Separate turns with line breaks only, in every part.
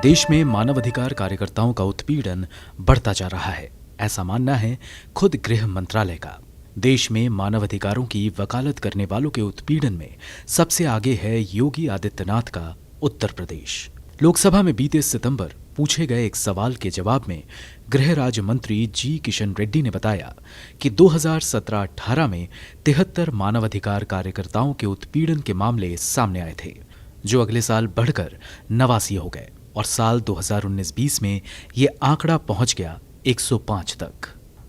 देश में मानवाधिकार कार्यकर्ताओं का उत्पीड़न बढ़ता जा रहा है, ऐसा मानना है खुद गृह मंत्रालय का। देश में मानवाधिकारों की वकालत करने वालों के उत्पीड़न में सबसे आगे है योगी आदित्यनाथ का उत्तर प्रदेश। लोकसभा में बीते सितंबर पूछे गए एक सवाल के जवाब में गृह राज्य मंत्री जी किशन रेड्डी ने बताया कि 2017-18 में 73 मानवाधिकार कार्यकर्ताओं के उत्पीड़न के मामले सामने आए थे, जो अगले साल बढ़कर 89 हो गए और साल 2019-20 में ये आंकड़ा पहुंच गया 105 तक।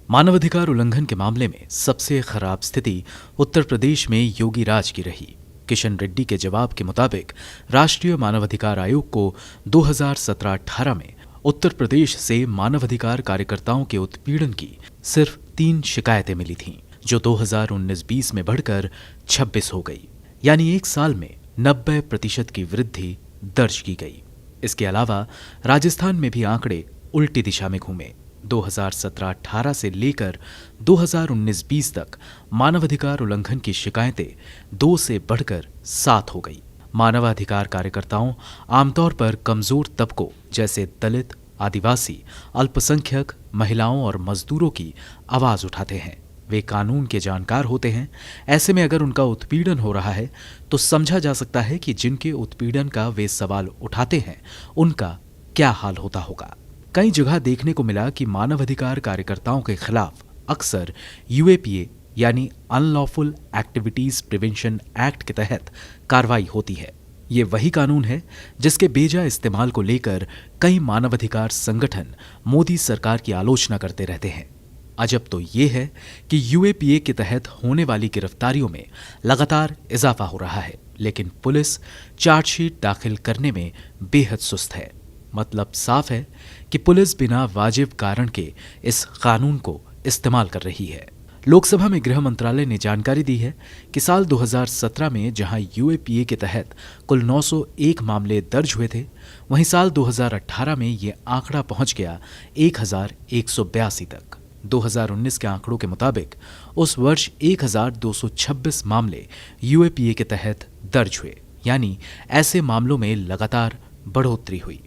मानवाधिकार उल्लंघन के मामले में सबसे खराब स्थिति उत्तर प्रदेश में योगी राज की रही। किशन रेड्डी के जवाब के मुताबिक राष्ट्रीय मानवाधिकार आयोग को 2017-18 में उत्तर प्रदेश से मानवाधिकार कार्यकर्ताओं के उत्पीड़न की सिर्फ 3 शिकायतें मिली थीं, जो 2019-20 में बढ़कर 26 हो गई, यानी एक साल में 90% की वृद्धि दर्ज की गई। इसके अलावा राजस्थान में भी आंकड़े उल्टी दिशा में घूमे। 2017-18 से लेकर 2019-20 तक मानवाधिकार उल्लंघन की शिकायतें 2 से बढ़कर 7 हो गई। मानवाधिकार कार्यकर्ताओं आमतौर पर कमजोर तबकों जैसे दलित, आदिवासी, अल्पसंख्यक, महिलाओं और मजदूरों की आवाज उठाते हैं। वे कानून के जानकार होते हैं। ऐसे में अगर उनका उत्पीड़न हो रहा है तो समझा जा सकता है कि जिनके उत्पीड़न का वे सवाल उठाते हैं उनका क्या हाल होता होगा। कई जगह देखने को मिला कि मानवाधिकार कार्यकर्ताओं के खिलाफ अक्सर यूएपीए यानी अनलॉफुल एक्टिविटीज प्रिवेंशन एक्ट के तहत कार्रवाई होती है। ये वही कानून है जिसके बेजा इस्तेमाल को लेकर कई मानवाधिकार संगठन मोदी सरकार की आलोचना करते रहते हैं। अजब तो ये है कि यूएपीए के तहत होने वाली गिरफ्तारियों में लगातार इजाफा हो रहा है, लेकिन पुलिस चार्जशीट दाखिल करने में बेहद सुस्त है। मतलब साफ है कि पुलिस बिना वाजिब कारण के इस कानून को इस्तेमाल कर रही है। लोकसभा में गृह मंत्रालय ने जानकारी दी है कि साल 2017 में जहां यूएपीए के तहत कुल 901 मामले दर्ज हुए थे, वहीं साल 2018 में ये आंकड़ा पहुंच गया 1182 तक। 2019 के आंकड़ों के मुताबिक उस वर्ष 1226 मामले यूएपीए के तहत दर्ज हुए, यानी ऐसे मामलों में लगातार बढ़ोतरी हुई।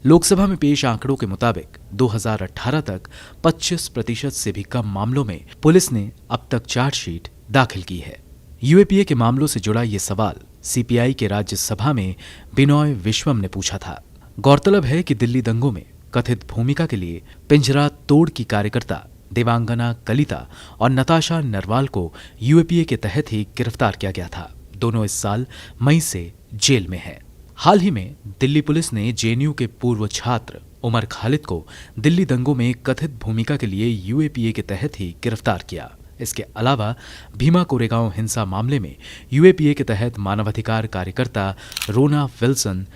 लोकसभा में पेश आंकड़ों के मुताबिक 2018 तक 25% से भी कम मामलों में पुलिस ने अब तक चार्जशीट दाखिल की है। यूएपीए के मामलों से जुड़ा ये सवाल सीपीआई के राज्यसभा में बिनॉय विश्वम ने पूछा था। गौरतलब है कि दिल्ली दंगों में कथित भूमिका के लिए पिंजरा तोड़ की कार्यकर्ता देवांगना कलिता और नताशा नरवाल को यूएपीए के तहत ही गिरफ्तार किया गया था। दोनों इस साल मई से जेल में हैं। हाल ही में दिल्ली पुलिस ने जेएनयू के पूर्व छात्र उमर खालिद को दिल्ली दंगों में कथित भूमिका के लिए यूएपीए के तहत ही गिरफ्तार किया। इसके अलावा भीमा कोरेगांव हिंसा मामले में यूएपीए के तहत मानवाधिकार कार्यकर्ता Rona Wilson,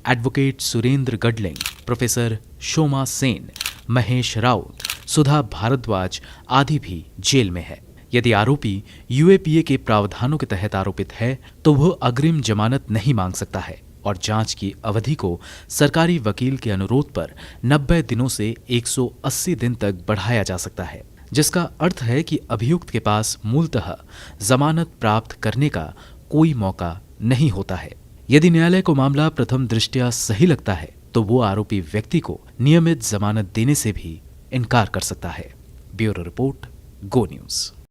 advocate Surendra Gadling, professor Shoma Sen, Mahesh Raut, Sudha Bharadwaj आदि भी जेल में है। यदि आरोपी यूएपीए के प्रावधानों के तहत आरोपित है तो वह अग्रिम जमानत नहीं मांग सकता है और जांच की अवधि को सरकारी वकील के अनुरोध पर 90 दिनों से 180 दिन तक बढ़ाया जा सकता है, जिसका अर्थ है कि अभियुक्त के पास मूलतः जमानत प्राप्त करने का कोई मौका नहीं होता है। यदि न्यायालय को मामला प्रथम दृष्टया सही लगता है तो वो आरोपी व्यक्ति को नियमित जमानत देने से भी इनकार कर सकता है। ब्यूरो रिपोर्ट, गो न्यूज।